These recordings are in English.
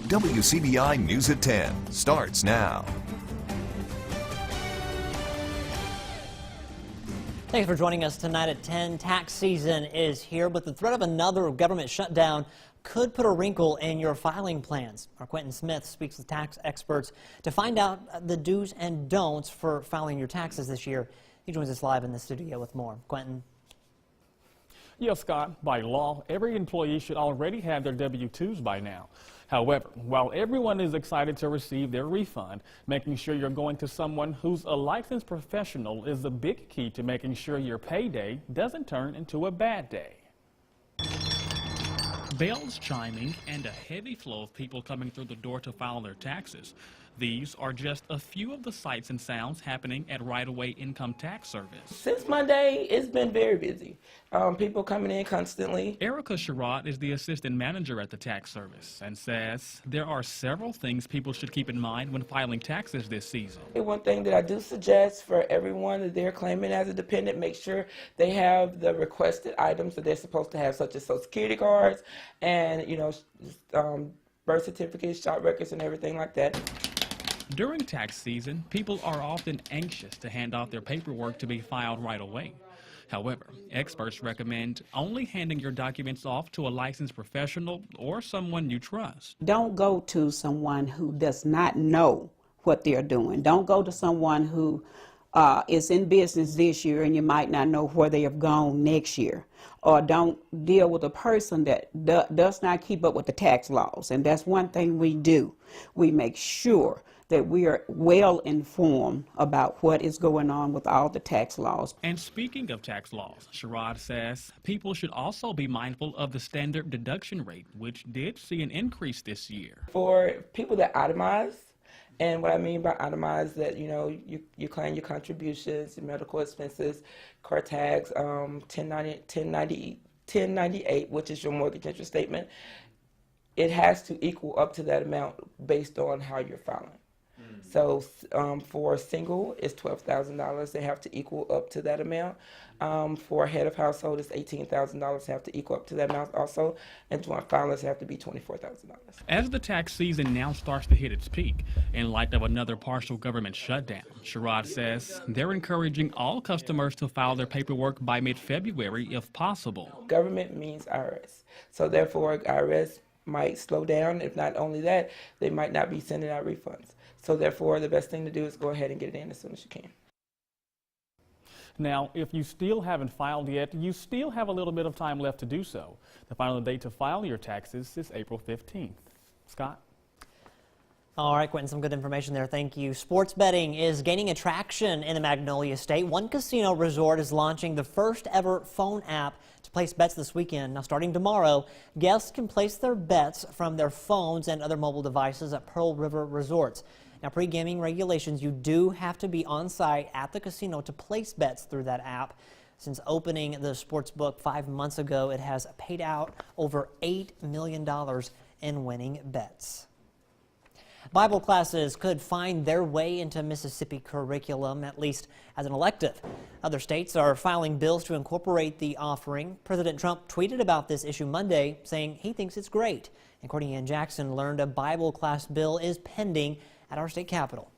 WCBI News at 10 starts now. Thanks for joining us tonight at 10. Tax season is here, but the threat of another government shutdown could put a wrinkle in your filing plans. Our Quentin Smith speaks with tax experts to find out the do's and don'ts for filing your taxes this year. He joins us live in the studio with more. Quentin. Yes, Scott, by law, every employee should already have their W-2s by now. However, while everyone is excited to receive their refund, making sure you're going to someone who's a licensed professional is a big key to making sure your payday doesn't turn into a bad day. Bells chiming and a heavy flow of people coming through the door to file their taxes. These are just a few of the sights and sounds happening at Right Away Income Tax Service. Since Monday, it's been very busy. People coming in constantly. Erica Sherrod is the assistant manager at the tax service and says there are several things people should keep in mind when filing taxes this season. One thing that I do suggest for everyone that they're claiming as a dependent, make sure they have the requested items that they're supposed to have, such as Social Security cards and, birth certificates, job records, and everything like that. During tax season, people are often anxious to hand off their paperwork to be filed right away. However, experts recommend only handing your documents off to a licensed professional or someone you trust. Don't go to someone who does not know what they're doing. Don't go to someone who is in business this year and you might not know where they have gone next year. Or don't deal with a person that does not keep up with the tax laws. And that's one thing we do. We make sure that we are well informed about what is going on with all the tax laws. And speaking of tax laws, Sherrod says people should also be mindful of the standard deduction rate, which did see an increase this year. For people that itemize, and what I mean by itemize, that you claim your contributions, your medical expenses, car tax, 1098, which is your mortgage interest statement, it has to equal up to that amount based on how you're filing. So for a single, it's $12,000. They have to equal up to that amount. For a head of household, it's $18,000. They have to equal up to that amount also. And joint filers have to be $24,000. As the tax season now starts to hit its peak, in light of another partial government shutdown, Sherrod says they're encouraging all customers to file their paperwork by mid-February if possible. Government means IRS. So therefore, IRS might slow down. If not only that, they might not be sending out refunds. So therefore, the best thing to do is go ahead and get it in as soon as you can. Now, if you still haven't filed yet, you still have a little bit of time left to do so. The final date to file your taxes is April 15th. Scott? All right, Quentin, some good information there. Thank you. Sports betting is gaining attraction in the Magnolia State. One casino resort is launching the first ever phone app to place bets this weekend. Now, starting tomorrow, guests can place their bets from their phones and other mobile devices at Pearl River Resorts. Now, pre-gaming regulations, you do have to be on site at the casino to place bets through that app. Since opening the sports book 5 months ago, it has paid out over $8 million in winning bets. Bible classes could find their way into Mississippi curriculum, at least as an elective. Other states are filing bills to incorporate the offering. President Trump tweeted about this issue Monday, saying he thinks it's great. And Courtney Ann Jackson learned a Bible class bill is pending at our state capitol.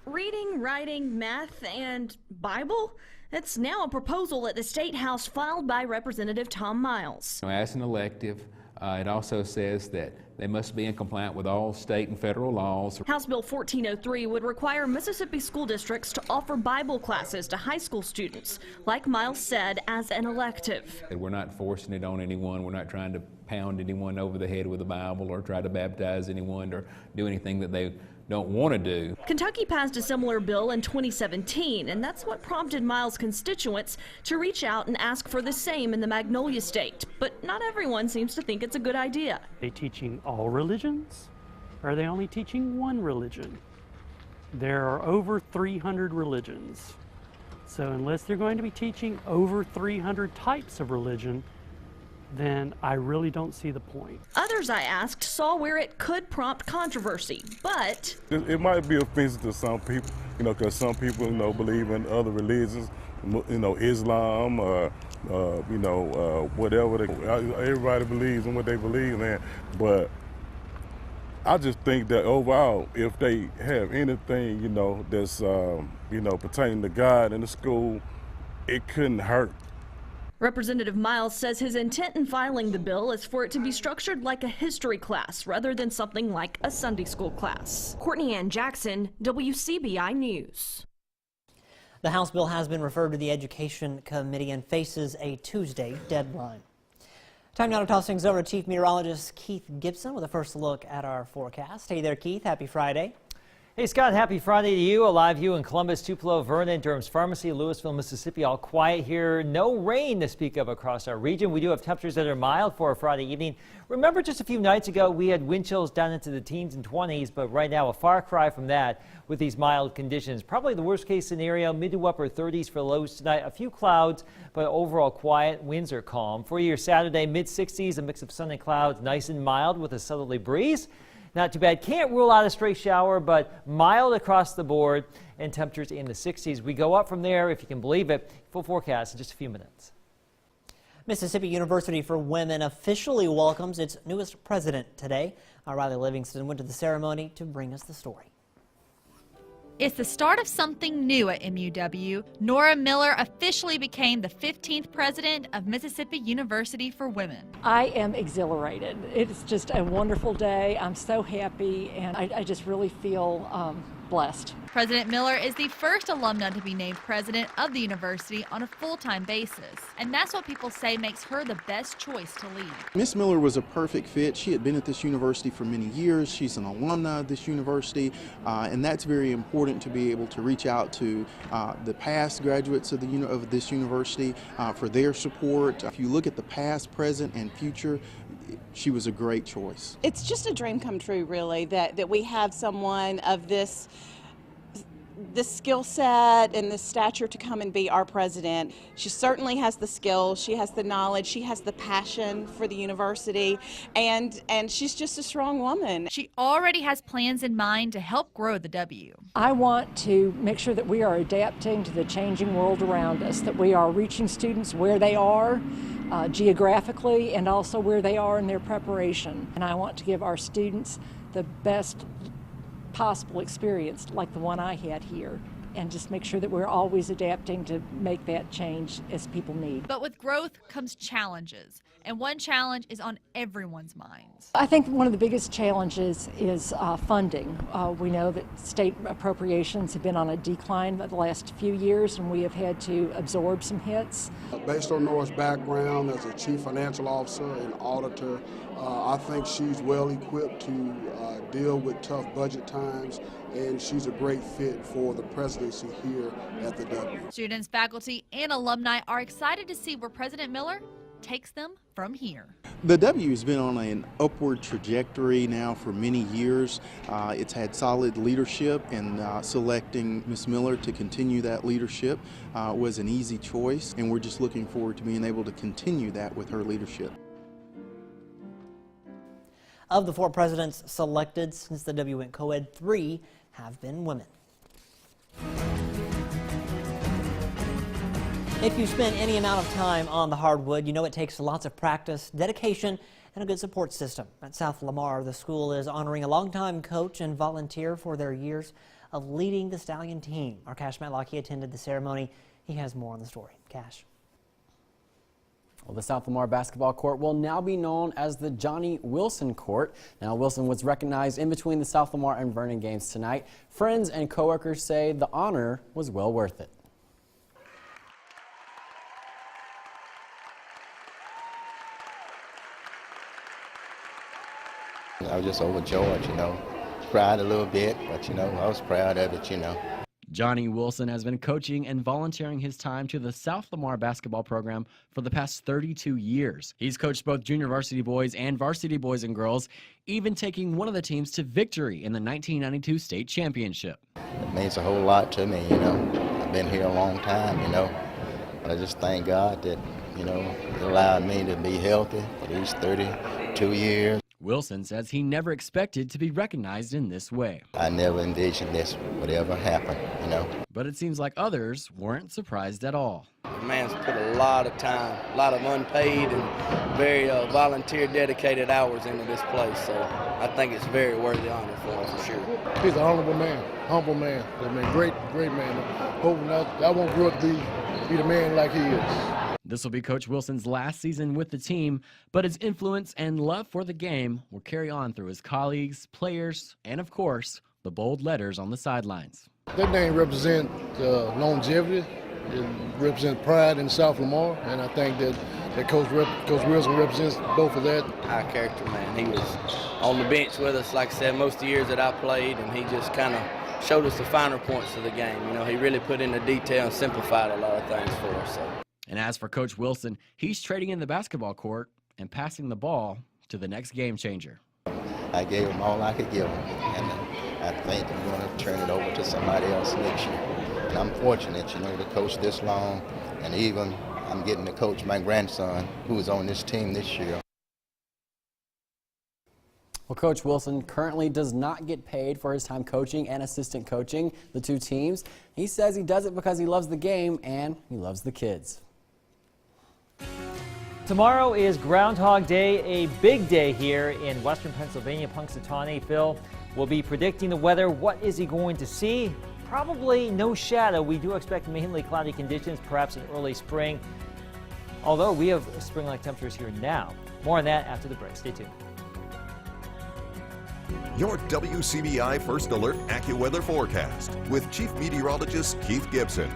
Reading, writing, math, and Bible? It's now a proposal at the State House filed by Representative Tom Miles. As an elective, it also says that they must be in compliance with all state and federal laws. House Bill 1403 would require Mississippi school districts to offer Bible classes to high school students, like Miles said, as an elective. We're not forcing it on anyone. We're not trying to pound anyone over the head with a Bible or try to baptize anyone or do anything that they don't want to do. Kentucky passed a similar bill in 2017, and that's what prompted Miles' constituents to reach out and ask for the same in the Magnolia State. But not everyone seems to think it's a good idea. Are they teaching all religions? Or are they only teaching one religion? There are over 300 religions. So unless they're going to be teaching over 300 types of religion, then I really don't see the point. Others I asked saw where it could prompt controversy, but it might be offensive to some people, because some people, believe in other religions, Islam, whatever. Everybody believes in what they believe in, but I just think that overall, if they have anything, that's, pertaining to God in the school, it couldn't hurt. Representative Miles says his intent in filing the bill is for it to be structured like a history class rather than something like a Sunday school class. Courtney Ann Jackson, WCBI News. The House bill has been referred to the Education Committee and faces a Tuesday deadline. Time now to toss things over to Chief Meteorologist Keith Gibson with a first look at our forecast. Hey there, Keith. Happy Friday. Hey Scott, happy Friday to you. A live view in Columbus, Tupelo, Vernon, Durham's Pharmacy, Louisville, Mississippi. All quiet here. No rain to speak of across our region. We do have temperatures that are mild for a Friday evening. Remember just a few nights ago we had wind chills down into the teens and 20s, but right now a far cry from that with these mild conditions. Probably the worst case scenario, mid to upper 30s for lows tonight. A few clouds, but overall quiet. Winds are calm. For your Saturday, mid 60s, a mix of sun and clouds, nice and mild with a southerly breeze. Not too bad. Can't rule out a stray shower, but mild across the board and temperatures in the 60s. We go up from there, if you can believe it. Full forecast in just a few minutes. Mississippi University for Women officially welcomes its newest president today. Riley Livingston went to the ceremony to bring us the story. It's the start of something new at MUW. Nora Miller officially became the 15th president of Mississippi University for Women. I am exhilarated. It's just a wonderful day. I'm so happy, and I just really feel blessed. President Miller is the first alumna to be named president of the university on a full-time basis. And that's what people say makes her the best choice to lead. Miss Miller was a perfect fit. She had been at this university for many years. She's an alumna of this university, and that's very important to be able to reach out to the past graduates of this university for their support. If you look at the past, present, and future, she was a great choice. It's just a dream come true, really, that we have someone of this skill set and this stature to come and be our president. She certainly has the skills, she has the knowledge, she has the passion for the university, and she's just a strong woman. She already has plans in mind to help grow the W. I want to make sure that we are adapting to the changing world around us, that we are reaching students where they are geographically and also where they are in their preparation. And I want to give our students the best possible experience like the one I had here, and just make sure that we're always adapting to make that change as people need. But with growth comes challenges, and one challenge is on everyone's minds. I think one of the biggest challenges is funding. We know that state appropriations have been on a decline the last few years, and we have had to absorb some hits. Based on Nora's background as a chief financial officer and auditor, I think she's well equipped to deal with tough budget times, and she's a great fit for the presidency here at the W. Students, faculty, and alumni are excited to see where President Miller takes them from here. The W has been on an upward trajectory now for many years. It's had solid leadership, and selecting Ms. Miller to continue that leadership was an easy choice, and we're just looking forward to being able to continue that with her leadership. Of the 4 presidents selected since the W went co-ed, 3 have been women. If you spend any amount of time on the hardwood, you know it takes lots of practice, dedication, and a good support system. At South Lamar, the school is honoring a longtime coach and volunteer for their years of leading the Stallion team. Our Cash Matlock, he attended the ceremony. He has more on the story. Cash. Well, the South Lamar basketball court will now be known as the Johnny Wilson Court. Now, Wilson was recognized in between the South Lamar and Vernon games tonight. Friends and coworkers say the honor was well worth it. I was just overjoyed, cried a little bit, but, I was proud of it, Johnny Wilson has been coaching and volunteering his time to the South Lamar basketball program for the past 32 years. He's coached both junior varsity boys and varsity boys and girls, even taking one of the teams to victory in the 1992 state championship. It means a whole lot to me, I've been here a long time, but I just thank God that, it allowed me to be healthy for these 32 years. Wilson says he never expected to be recognized in this way. I never envisioned this would ever happen, you know. But it seems like others weren't surprised at all. The man's put a lot of time, a lot of unpaid and very volunteer dedicated hours into this place, so I think it's very worthy honor for him for sure. He's an honorable man, humble man. I mean, great man. Hoping I won't grow up to be the man like he is. This will be Coach Wilson's last season with the team, but his influence and love for the game will carry on through his colleagues, players, and of course, the bold letters on the sidelines. That name represents longevity. It represents pride in South Lamar, and I think that Coach Wilson represents both of that. High character man. He was on the bench with us, like I said, most of the years that I played, and he just kind of showed us the finer points of the game. You know, he really put in the detail and simplified a lot of things for us. So. And as for Coach Wilson, he's trading in the basketball court and passing the ball to the next game changer. I gave him all I could give him, and I think I'm going to turn it over to somebody else next year. And I'm fortunate, you know, to coach this long, and even I'm getting to coach my grandson, who is on this team this year. Well, Coach Wilson currently does not get paid for his time coaching and assistant coaching the two teams. He says he does it because he loves the game and he loves the kids. Tomorrow is Groundhog Day, a big day here in western Pennsylvania, Punxsutawney. Phil will be predicting the weather. What is he going to see? Probably no shadow. We do expect mainly cloudy conditions, perhaps an early spring, although we have spring-like temperatures here now. More on that after the break. Stay tuned. Your WCBI First Alert AccuWeather forecast with Chief Meteorologist Keith Gibson.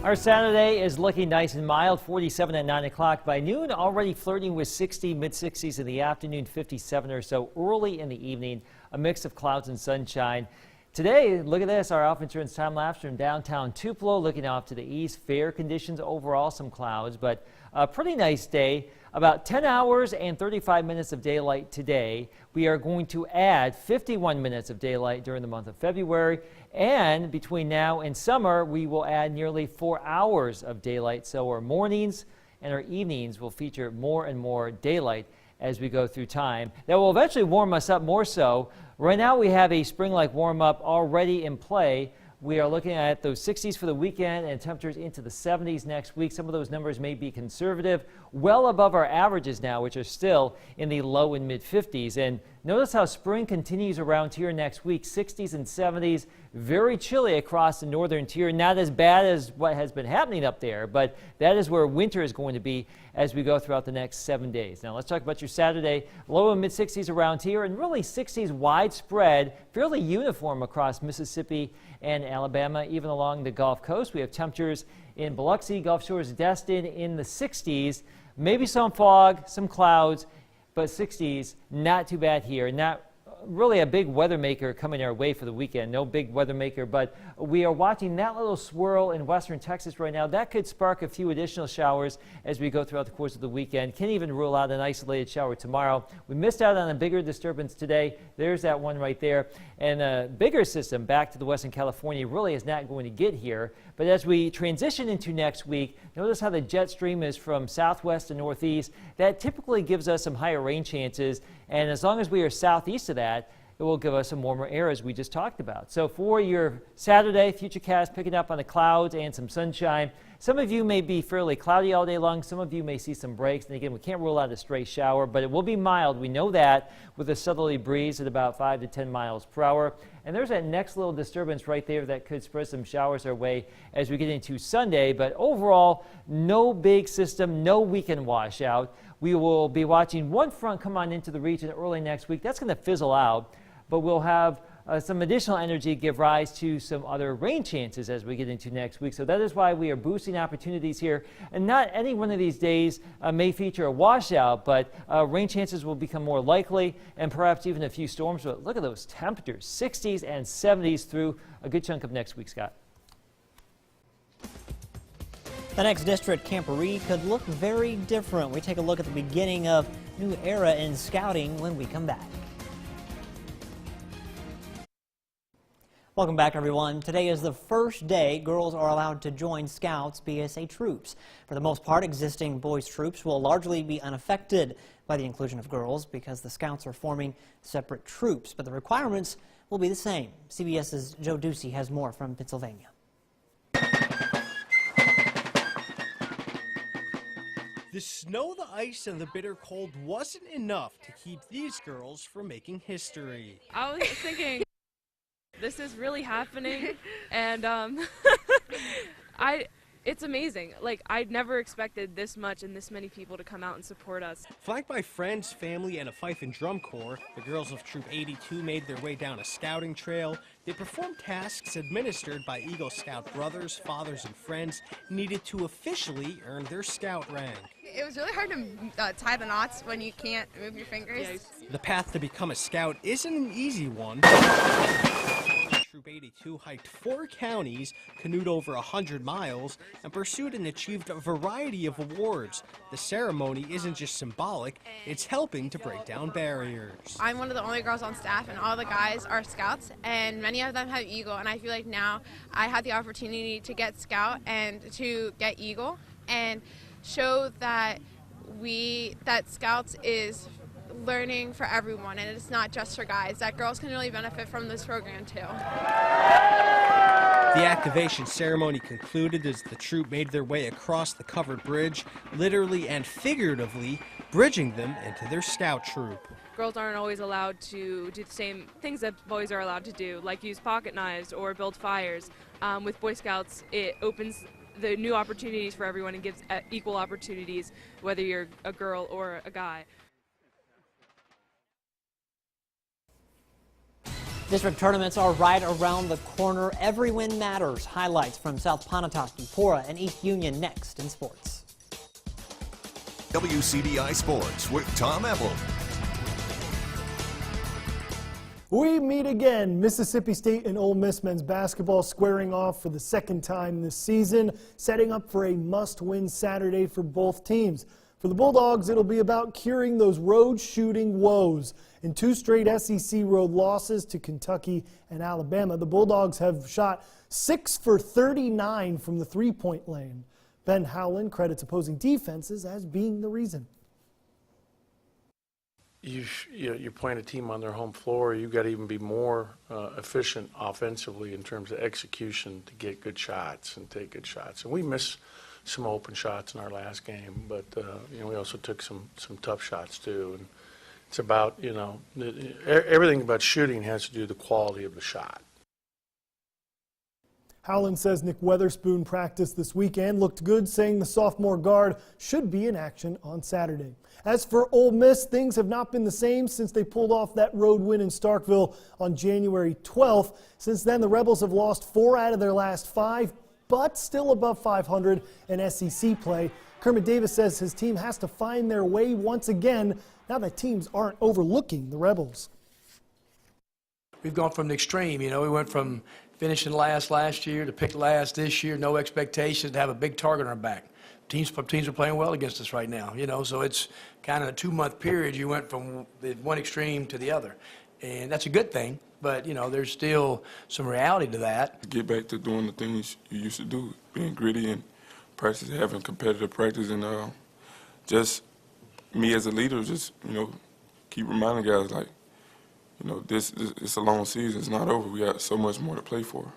Our Saturday is looking nice and mild, 47 at 9 o'clock. By noon, already flirting with 60, mid-60s in the afternoon, 57 or so early in the evening, a mix of clouds and sunshine. Today, look at this, our Alpha Insurance time lapse from downtown Tupelo, looking off to the east. Fair conditions overall, some clouds, but a pretty nice day. About 10 hours and 35 minutes of daylight today. We are going to add 51 minutes of daylight during the month of February. And between now and summer, we will add nearly 4 hours of daylight. So our mornings and our evenings will feature more and more daylight as we go through time. That will eventually warm us up more so. Right now we have a spring-like warm-up already in play. We are looking at those 60s for the weekend and temperatures into the 70s next week. Some of those numbers may be conservative, well above our averages now, which are still in the low and mid 50s. And notice how spring continues around here next week, 60s and 70s, very chilly across the northern tier. Not as bad as what has been happening up there, but that is where winter is going to be as we go throughout the next 7 days. Now let's talk about your Saturday. Low and mid 60s around here, and really 60s widespread, fairly uniform across Mississippi and Alabama, even along the Gulf Coast. We have temperatures in Biloxi, Gulf Shores, Destin in the 60s. Maybe some fog, some clouds, but 60s, not too bad here. Not really a big weather maker coming our way for the weekend. No big weather maker, but we are watching that little swirl in western Texas right now. That could spark a few additional showers as we go throughout the course of the weekend. Can't even rule out an isolated shower tomorrow. We missed out on a bigger disturbance today. There's that one right there. And a bigger system back to the western California really is not going to get here. But as we transition into next week, notice how the jet stream is from southwest to northeast. That typically gives us some higher rain chances. And as long as we are southeast of that, it will give us some warmer air as we just talked about. So for your Saturday, Futurecast picking up on the clouds and some sunshine. Some of you may be fairly cloudy all day long. Some of you may see some breaks. And again, we can't rule out a stray shower, but it will be mild. We know that with a southerly breeze at about 5 to 10 miles per hour. And there's that next little disturbance right there that could spread some showers our way as we get into Sunday. But overall, no big system, no weekend washout. We will be watching one front come on into the region early next week. That's going to fizzle out, but we'll have some additional energy give rise to some other rain chances as we get into next week. So that is why we are boosting opportunities here. And not any one of these days may feature a washout, but rain chances will become more likely and perhaps even a few storms. But look at those temperatures, 60s and 70s through a good chunk of next week, Scott. The next district, Camporee, could look very different. We take a look at the beginning of a new era in scouting when we come back. Welcome back, everyone. Today is the first day girls are allowed to join Scouts BSA troops. For the most part, existing boys troops will largely be unaffected by the inclusion of girls because the Scouts are forming separate troops, but the requirements will be the same. CBS's Joe Ducey has more from Pennsylvania. The snow, the ice, and the bitter cold wasn't enough to keep these girls from making history. I was thinking, this is really happening, and it's amazing. Like, I'd never expected this much and this many people to come out and support us. Flanked by friends, family, and a fife and drum corps, the girls of Troop 82 made their way down a scouting trail. They performed tasks administered by Eagle Scout brothers, fathers, and friends needed to officially earn their scout rank. It was really hard to tie the knots when you can't move your fingers. The path to become a scout isn't an easy one. Troop 82 hiked 4 counties, canoed over 100 miles, and pursued and achieved a variety of awards. The ceremony isn't just symbolic, it's helping to break down barriers. I'm one of the only girls on staff, and all the guys are scouts, and many of them have Eagle, and I feel like now I had the opportunity to get Scout and to get Eagle and show that Scouts is learning for everyone, and it's not just for guys, that girls can really benefit from this program too. The activation ceremony concluded as the troop made their way across the covered bridge, literally and figuratively bridging them into their scout troop. Girls aren't always allowed to do the same things that boys are allowed to do, like use pocket knives or build fires. With Boy Scouts, it opens the new opportunities for everyone and gives equal opportunities, whether you're a girl or a guy. District tournaments are right around the corner. Every win matters. Highlights from South Pontotoc, Eupora, and East Union next in sports. WCBI Sports with Tom Ebel. We meet again. Mississippi State and Ole Miss men's basketball squaring off for the second time this season, setting up for a must-win Saturday for both teams. For the Bulldogs, it'll be about curing those road shooting woes. In 2 straight SEC road losses to Kentucky and Alabama, the Bulldogs have shot 6 for 39 from the three-point lane. Ben Howland credits opposing defenses as being the reason. You're playing a team on their home floor. You've got to even be more efficient offensively in terms of execution to get good shots and take good shots. And we missed some open shots in our last game, but we also took some tough shots too. And it's about, everything about shooting has to do with the quality of the shot. Howland says Nick Weatherspoon practiced this weekend, looked good, saying the sophomore guard should be in action on Saturday. As for Ole Miss, things have not been the same since they pulled off that road win in Starkville on January 12th. Since then, the Rebels have lost 4 out of their last 5, but still above 500 in SEC play. Kermit Davis says his team has to find their way once again now that teams aren't overlooking the Rebels. We've gone from the extreme. We went from finishing last year to pick last this year, no expectations, to have a big target on our back. Teams are playing well against us right now, so it's kind of a 2-month period. You went from the one extreme to the other, and that's a good thing, but, there's still some reality to that. Get back to doing the things you used to do, being gritty and practice, having competitive practice, and just me as a leader, just, keep reminding guys, like, this it's a long season. It's not over. We got so much more to play for.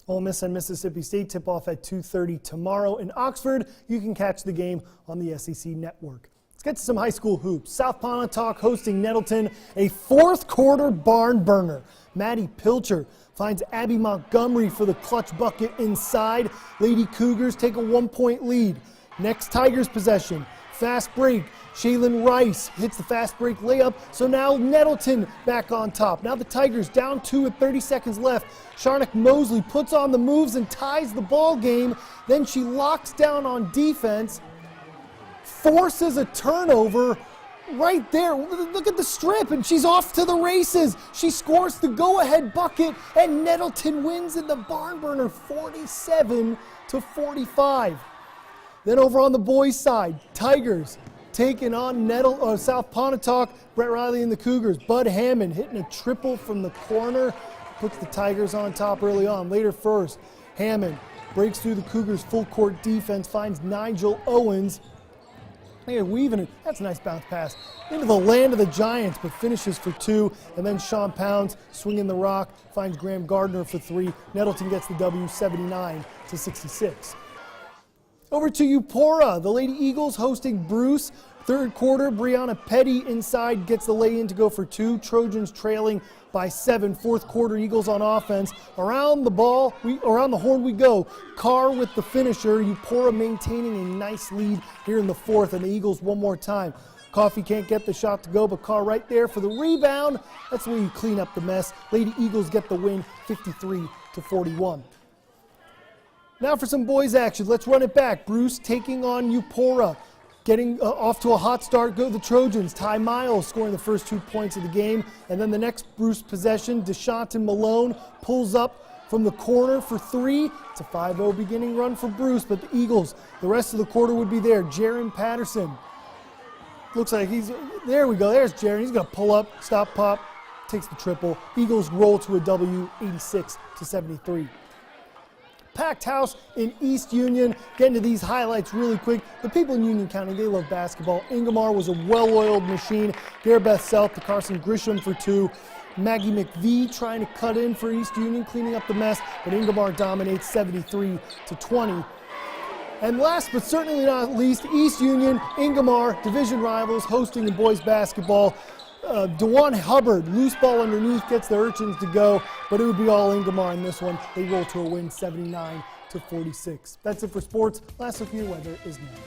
Ole Miss and Mississippi State tip off at 2:30 tomorrow in Oxford. You can catch the game on the SEC Network. Let's get to some high school hoops. South Pontotoc hosting Nettleton, a fourth-quarter barn burner. Maddie Pilcher finds Abby Montgomery for the clutch bucket inside. Lady Cougars take a 1-point lead. Next Tigers possession. Fast break. Shaylin Rice hits the fast break layup, so now Nettleton back on top. Now the Tigers down 2 with 30 seconds left. Sharnick Mosley puts on the moves and ties the ball game. Then she locks down on defense, forces a turnover right there. Look at the strip, and she's off to the races. She scores the go-ahead bucket, and Nettleton wins in the barn burner 47-45. Then over on the boys' side, Tigers taking on South Pontotoc. Brett Riley and the Cougars. Bud Hammond hitting a triple from the corner. puts the Tigers on top early on. Later first, Hammond breaks through the Cougars' full court defense, finds Nigel Owens. They're weaving it. That's a nice bounce pass into the land of the Giants, but finishes for 2. And then Sean Pounds swinging the rock, finds Graham Gardner for 3. Nettleton gets the W 79-66. Over to Eupora. The Lady Eagles hosting Bruce. Third quarter, Brianna Petty inside gets the lay-in to go for 2. Trojans trailing by 7. Fourth quarter, Eagles on offense. Around the horn we go. Carr with the finisher. Eupora maintaining a nice lead here in the fourth, and the Eagles one more time. Coffey can't get the shot to go, but Carr right there for the rebound. That's where you clean up the mess. Lady Eagles get the win, 53-41. Now for some boys action. Let's run it back. Bruce taking on Eupora. Getting off to a hot start go the Trojans. Ty Miles scoring the first 2 points of the game. And then the next Bruce possession, DeShanton Malone pulls up from the corner for 3. It's a 5-0 beginning run for Bruce, but the Eagles, the rest of the quarter would be there. Jaron Patterson. Looks like there we go. There's Jaron. He's going to pull up, stop, pop, takes the triple. Eagles roll to a W, 86-73. Packed house in East Union. Getting to these highlights really quick. The people in Union County, they love basketball. Ingomar was a well-oiled machine. Garabeth South to Carson Grisham for 2. Maggie McVie trying to cut in for East Union, cleaning up the mess, but Ingomar dominates 73-20. And last but certainly not least, East Union, Ingomar, division rivals, hosting in boys basketball. DeJuan Hubbard, loose ball underneath, gets the Urchins to go, but it would be all Ingomar in this one. They roll to a win, 79-46. That's it for sports. Last look at your weather is next.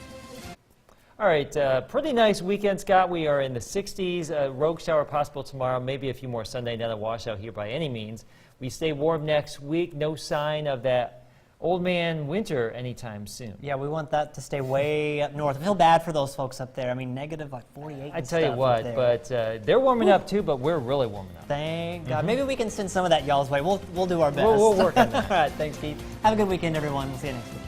All right, pretty nice weekend, Scott. We are in the 60s. Rogue shower possible tomorrow, maybe a few more Sunday. Not a washout here by any means. We stay warm next week. No sign of that old man winter anytime soon. Yeah, we want that to stay way up north. I feel bad for those folks up there. I mean, negative like 48. I tell you what, but they're warming up too, but we're really warming up. Thank God. Maybe we can send some of that y'all's way. We'll do our best. We'll work on that. All right, thanks, Keith. Have a good weekend, everyone. We'll see you next week.